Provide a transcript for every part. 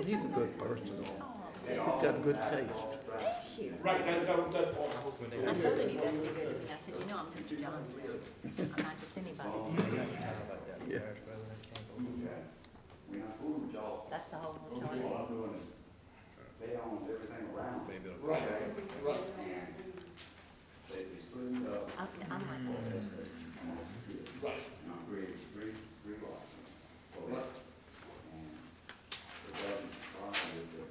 he's a good person. He's got good taste. Thank you. Right, that's all. I told him he better be good to me. I said, you know, I'm Mr. Johnsonville. I'm not just anybody's. Yeah. That's the whole All majority. I'm doing is, they own everything around. Right, right. They split it up, Okay, I'm like, Right. and I'm creating three blocks. So Right. and it doesn't comply with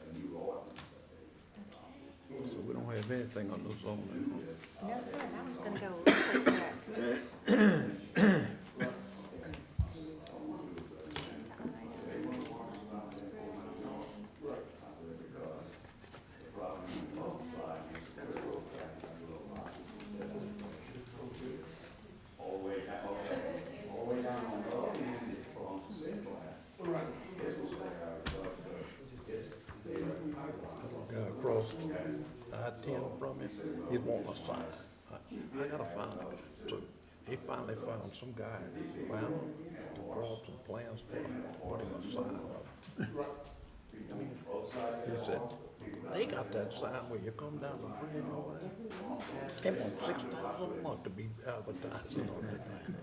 a new ordinance that they. So we don't have anything on the zoning. no, sir, I was gonna go real quick back. All the way down, okay, all the way down on the other end, it belongs to city plan. Right. This will stay out, but, it's, they, Guy across I-10 from him, he's wanting a sign. I gotta find him. So he finally found some guy, and he found him, to draw some plans for him, to put him a sign up. He said, they got that sign where you come down the bridge over there. They want $6 a month to be advertising on that thing.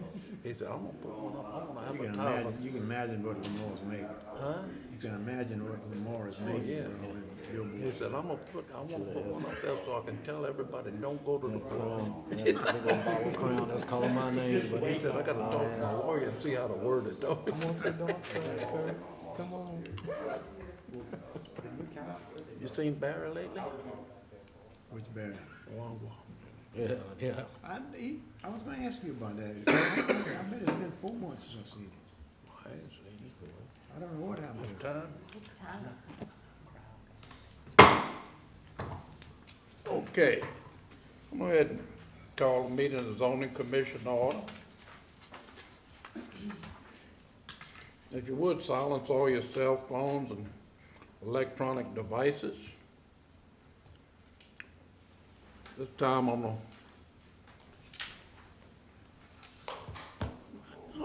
He said, I'm gonna put one up, I'm gonna You can advertise. imagine, you can imagine what Lamar's make. Huh? You can imagine what Lamar's making. yeah. He said, I wanna put one up there so I can tell everybody, don't go to the prom. Crown, that's calling my name, but He said, I gotta talk to my lawyer and see how to word it though. come on, big dog, come on. You seen Barry lately? Which Barry? Long Yeah, yeah. I was gonna ask you about that. I bet it's been 4 months since I seen him. I ain't seen him. I don't know what happened to him. Time? It's time. Okay. I'm gonna go ahead and call the meeting of the zoning commission to order. If you would, silence all your cell phones and electronic devices. This time I'm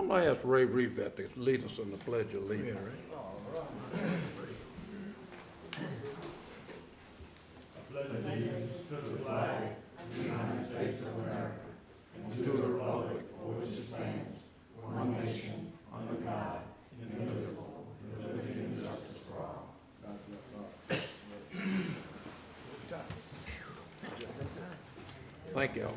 gonna ask Ray Reeves to lead us in the Pledge of Yeah, Allegiance. right. Thank you.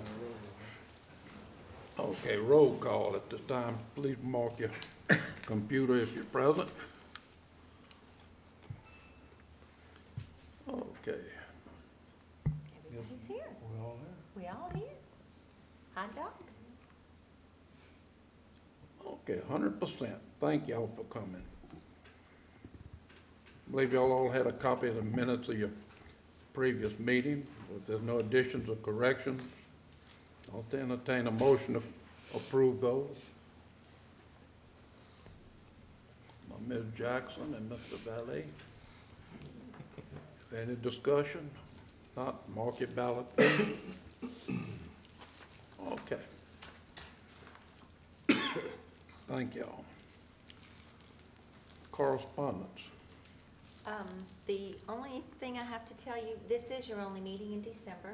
Okay, roll call at this time. Please mark your computer if you're present. Okay. Everybody's here. We all here. Hot dog. Okay, 100%. Thank y'all for coming. I believe y'all all had a copy of the minutes of your previous meeting. If there's no additions or corrections, I'll entertain a motion to approve those. By Ms. Jackson and Mr. Valet. Any discussion? Not, mark your ballot. Okay. Thank y'all. Correspondence. The only thing I have to tell you, this is your only meeting in December.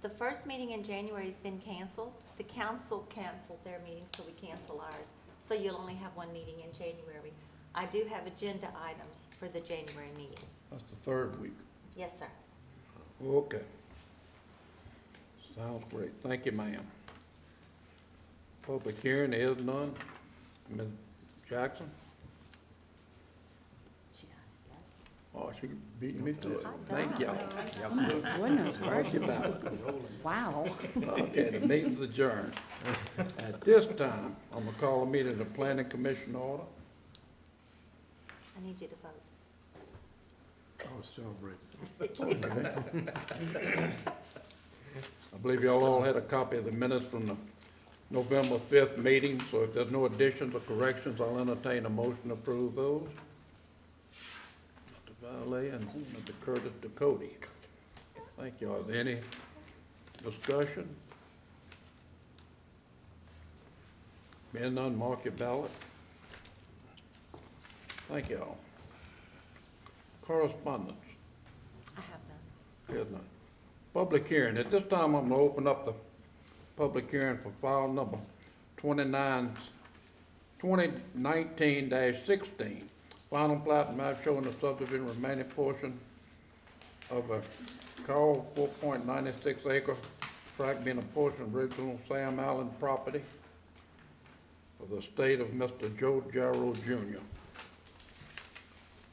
The first meeting in January has been canceled. The council canceled their meeting, so we cancel ours. So you'll only have one meeting in January. I do have agenda items for the January meeting. That's the third week. Yes, sir. Okay. Sounds great. Thank you, ma'am. Public hearing, there is none. Ms. Jackson? She got Oh, she beat me to it. I'm Thank done. y'all. Goodness Mark your gracious. ballot. Wow. Okay, the meeting's adjourned. At this time, I'm gonna call a meeting of the planning commission to order. I need you to vote. I was celebrating. Okay. I believe y'all all had a copy of the minutes from the November 5th meeting, so if there's no additions or corrections, I'll entertain a motion to approve those. Mr. Valet and Mr. Curtis Ducote. Thank you. Is there any discussion? Being none, mark your ballot. Thank you all. Correspondence. I have none. Here's none. Public hearing. At this time, I'm gonna open up the public hearing for file number 2019-16. Final plat and map showing the subdivision remaining portion of a called 4.96 acre tract being a portion of original Sam Allen property for the estate of Mr. Joe Jarrow Jr.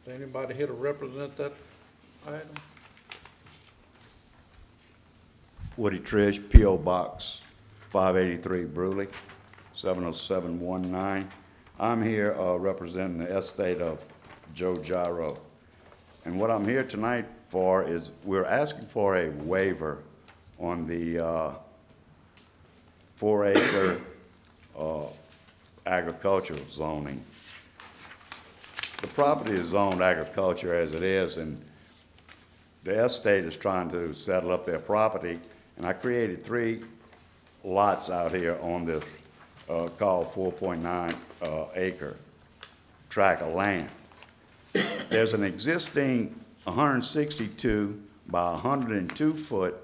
Is anybody here to represent that item? Woody Trish, P.O. Box 583 Brewley, 70719. I'm here representing the estate of Joe Jarrow. And what I'm here tonight for is we're asking for a waiver on the 4-acre agricultural zoning. The property is zoned agriculture as it is, and the estate is trying to settle up their property. And I created 3 lots out here on this called 4.9 acre tract of land. There's an existing 162 by 102 foot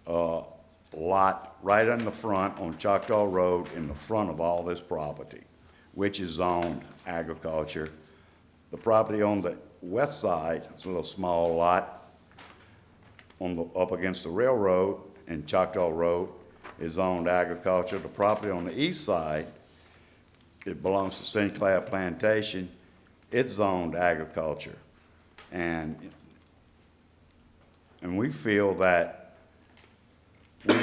lot right in the front on Choctaw Road in the front of all this property, which is zoned agriculture. The property on the west side, it's a little small lot on the, up against the railroad and Choctaw Road, is zoned agriculture. The property on the east side, it belongs to Sinclair Plantation. It's zoned agriculture. And we feel that they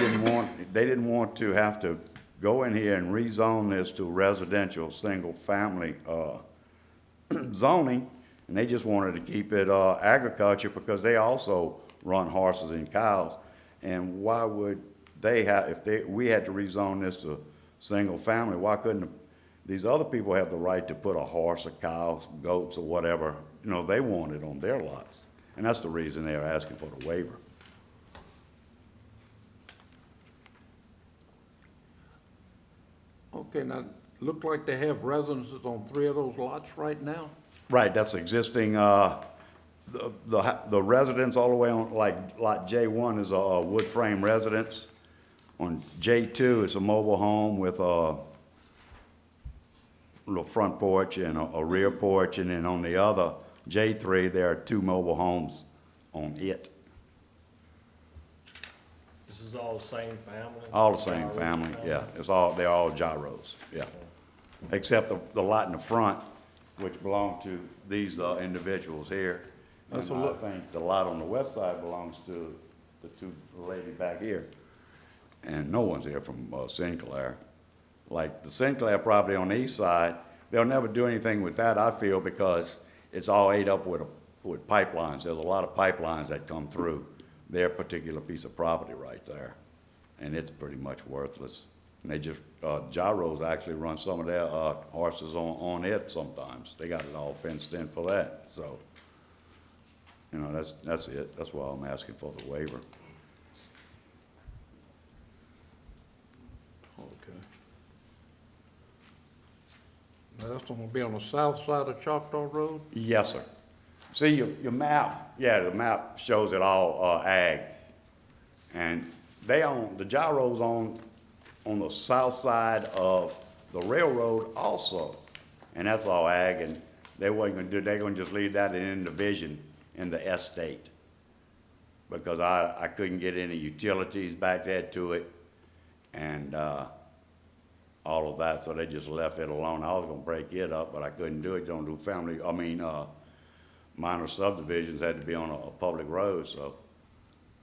didn't want to have to go in here and rezone this to residential, single-family zoning, and they just wanted to keep it agriculture because they also run horses and cows. And why would they have, if we had to rezone this to single family, why couldn't these other people have the right to put a horse, a cow, goats, or whatever, you know, they wanted on their lots? And that's the reason they're asking for the waiver. Okay, now, look like they have residences on 3 of those lots right now? Right, that's existing, the residence all the way on, like lot J1 is a wood frame residence. On J2, it's a mobile home with a little front porch and a rear porch, and then on the other, J3, there are 2 mobile homes on it. This is all the same family? All the same family, yeah, they're all gyros, yeah. Except the lot in the front, which belong to these individuals here. That's And a I lot. think the lot on the west side belongs to the 2 ladies back here. And no one's here from Sinclair. Like the Sinclair property on the east side, they'll never do anything with that, I feel, because it's all ate up with pipelines. There's a lot of pipelines that come through their particular piece of property right there. And it's pretty much worthless. And they just, gyros actually run some of their horses on it sometimes. They got it all fenced in for that, so. You know, that's it. That's why I'm asking for the waiver. Okay. Now, that's gonna be on the south side of Choctaw Road? Yes, sir. See, your map, yeah, the map shows it all ag. And the gyros on the south side of the railroad also. And that's all ag, and they're gonna just leave that in division in the estate. Because I couldn't get any utilities back there to it, and all of that, so they just left it alone. I was gonna break it up, but I couldn't do it. Don't do minor subdivisions had to be on a public road, so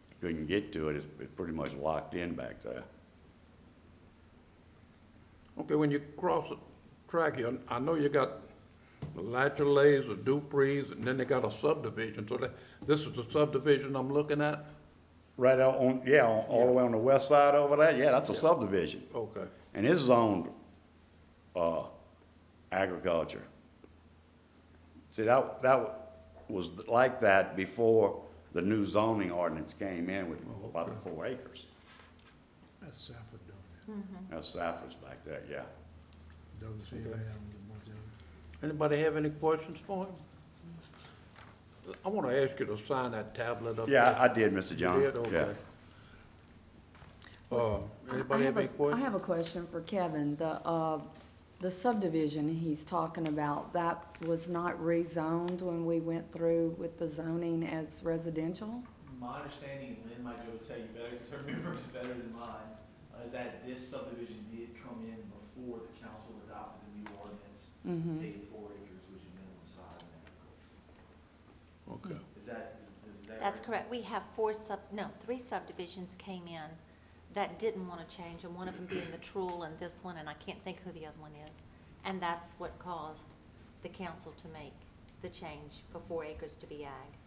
I couldn't get to it. It's pretty much locked in back there. Okay, when you cross the track here, I know you got the Latchlays, the Duprees, and then they got a subdivision, so this is the subdivision I'm looking at? Right out on, yeah, all the way on the west side over there, yeah, that's a subdivision. Okay. And it's zoned, agriculture. See, that was like that before the new zoning ordinance came in with about the 4 acres. That's Safford doing That's Safford's back there, yeah. that. Douglas Abraham, and a bunch of them. Anybody have any questions for him? I want to ask you to sign that tablet up there. Yeah, I did, Mr. You John. did? Yeah. Okay. Anybody have any I questions? have a question for Kevin. The subdivision he's talking about, that was not rezoned when we went through with the zoning as residential? My understanding, and Lynn might be able to tell you better, because her memory's better than mine, is that this subdivision did come in before the council adopted the new ordinance, Mhm. stated 4 acres, which is minimum size in agriculture. Okay. Is that That's correct? correct. We have 3 subdivisions came in that didn't want to change, and one of them being the Truhl and this one, and I can't think who the other one is. And that's what caused the council to make the change for 4 acres to be ag.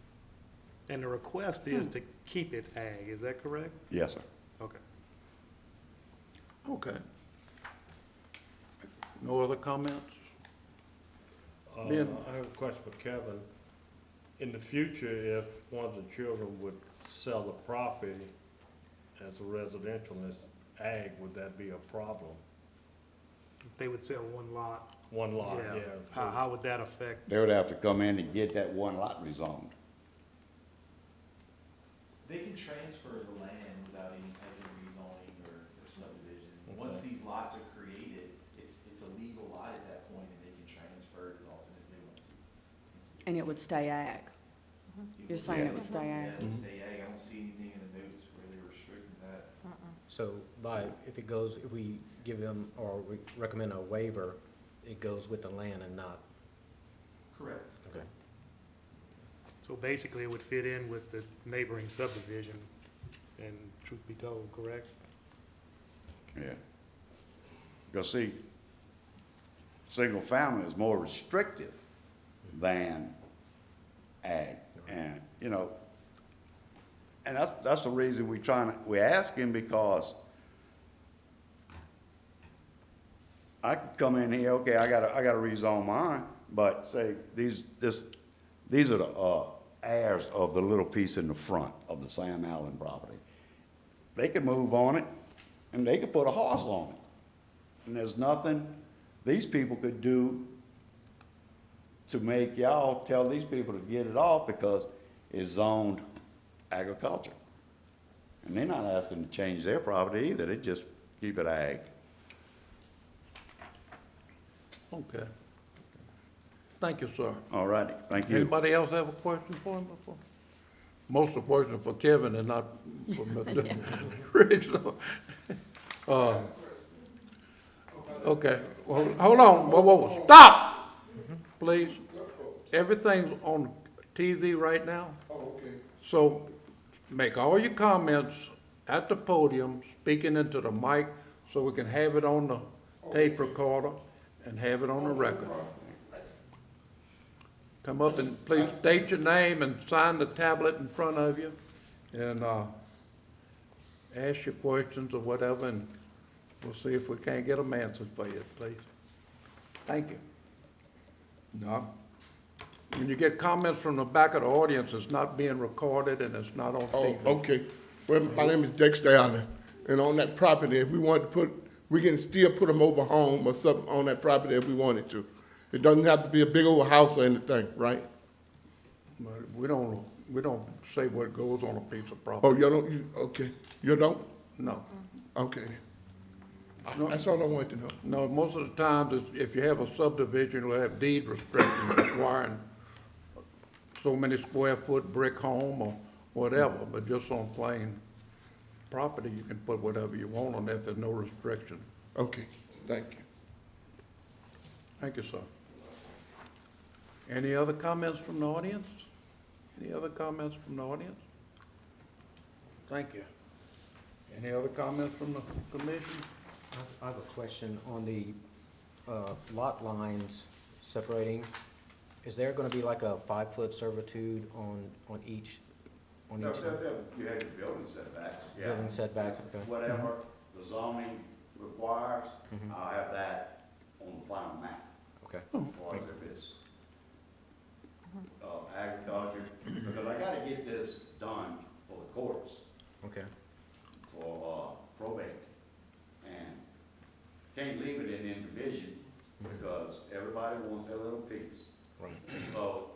And the request is to keep it ag, is that correct? Yes, sir. Okay. Okay. No other comments? Uh, Ben? I have a question for Kevin. In the future, if one of the children would sell the property as a residential and it's ag, would that be a problem? They would sell one lot. One lot, yeah. How would that affect? They would have to come in and get that one lot rezoned. They can transfer the land without any type of rezoning or subdivision. Once these lots are created, it's a legal lot at that point, and they can transfer it as often as they want to. And it would stay ag? You're saying it would stay Yeah, ag? it'll stay ag. I don't see anything in the notes where they're restricting that. So if we give them or we recommend a waiver, it goes with the land and not, Correct. okay. So basically, it would fit in with the neighboring subdivision, and truth be told, correct? Yeah. Because see, single family is more restrictive than ag. And, you know, and that's the reason we're asking, because I could come in here, okay, I gotta rezone mine, but say, these are the, heirs of the little piece in the front of the Sam Allen property. They could move on it, and they could put a house on it. And there's nothing these people could do to make y'all tell these people to get it off, because it's zoned agriculture. And they're not asking to change their property either, they just keep it ag. Okay. Thank you, sir. All righty, thank you. Anybody else have a question for him before? Most of the questions for Kevin and not for Mr. Rich. Okay, well, hold on, whoa, stop, please. Everything's on TV right now. So make all your comments at the podium, speaking into the mic, so we can have it on the tape recorder and have it on the record. Come up and please state your name and sign the tablet in front of you, and ask your questions or whatever, and we'll see if we can't get them answered for you, please. Thank you. No. When you get comments from the back of the audience, it's not being recorded and it's not on Oh, TV. okay. Well, my name is Dexter Allen, and on that property, if we want to put, we can still put a mobile home or something on that property if we wanted to. It doesn't have to be a big old house or anything, right? But we don't say what goes on a piece of Oh, property. okay, you don't? No. Okay. That's all I wanted to know. No, most of the times, if you have a subdivision, we'll have deed restrictions requiring so many square foot brick home or whatever, but just on plain property, you can put whatever you want on there if there's no restriction. Okay, thank you. Thank you, sir. Any other comments from the audience? Any other comments from the audience? Thank you. Any other comments from the commission? I have a question on the lot lines separating. Is there gonna be like a 5-foot servitude on each? You have your building setbacks. Yeah. Building setbacks, okay. Whatever the zoning requires, I'll have that on the final map. Okay. Or if it's agriculture, because I gotta get this done for the courts, Okay. for probate. And can't leave it in division, because everybody wants their little piece. Right. So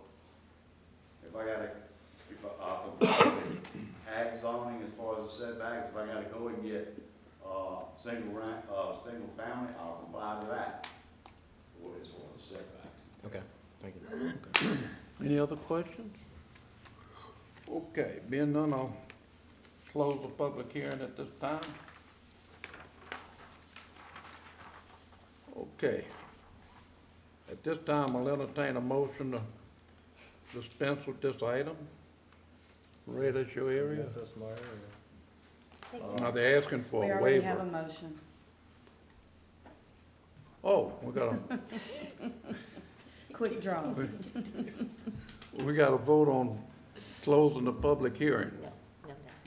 if I gotta, comply with ag zoning as far as the setbacks, if I gotta go and get, single family, I'll comply with that, as far as the setbacks. Okay, thank you. Any other questions? Okay, being none, I'll close the public hearing at this time. Okay. At this time, I'll entertain a motion to dispense with this item. Ray, that's your area? Yes, that's my area. Now, they're asking for We a already have a waiver. motion. Oh, Quick draw. we got to vote on closing the public hearing. No.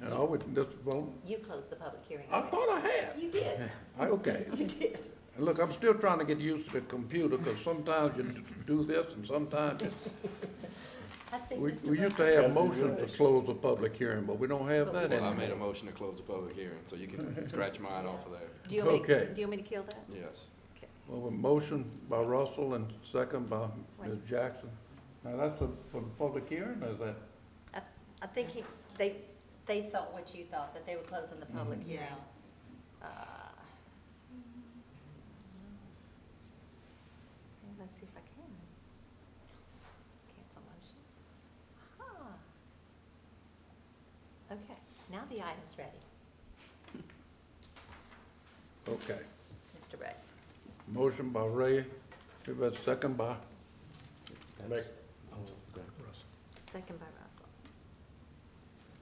And I would just vote, You closed the public hearing. I thought I had. You did. Okay. You did. And look, I'm still trying to get used to the computer, because sometimes you do this and sometimes I think we Mr. used to Burke- have motion to close the public hearing, but we don't have that Well, I made a anymore. motion to close the public hearing, so you can scratch mine off of there. Do you want me to, Okay. do you want me to kill that? Yes. Okay. Well, a motion by Russell and second by Ms. Jackson. Now, that's for the public hearing, or is that? I think they thought what you thought, that they were closing the public hearing. Let's see if I can. Cancel motion. Aha. Okay, now the item's ready, Okay. Mr. Ray. Motion by Ray, give that second by Make, Second by Russell.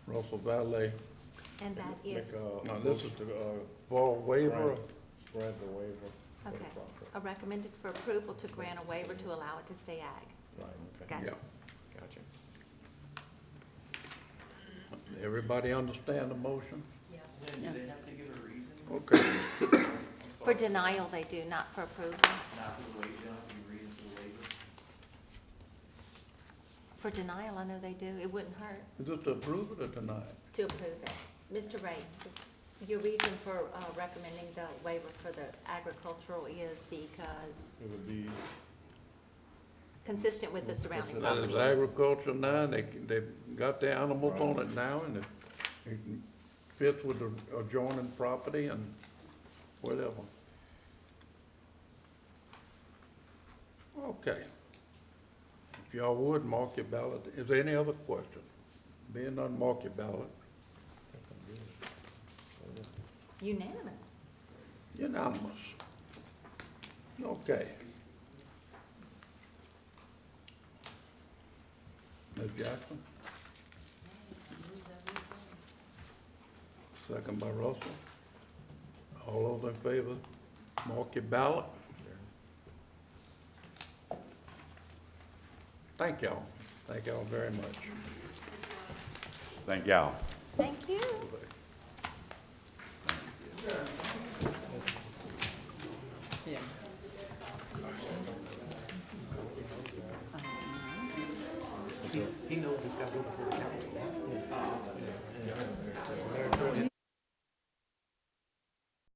Russell Valley. And that make is, a No, this motion to, For waiver, grant the waiver for the okay, property. a recommended for approval to grant a waiver to allow it to stay ag. Right, okay. Gotcha. yeah. Gotcha. Everybody understand the motion? Lynn, do they Yes. have to give a reason? Okay. I'm For sorry. denial, they do, not for approval. Not for the waiver, they don't have to give a reason for the waiver? For denial, I know they do, it wouldn't hurt Is this to approve it or deny it? to approve it. Mr. Ray, your reason for recommending the waiver for the agricultural is because It would be, consistent with the surrounding That is property. agriculture now, they've got their animals on it now, and it fits with the adjoining property and whatever. Okay. If y'all would, mark your ballot. Is there any other question? Being none, mark your ballot. Unanimous. Unanimous. Okay. Ms. Jackson? Second by Russell. All those in favor, mark your ballot. Thank y'all. Thank y'all very much. Thank y'all. Thank you.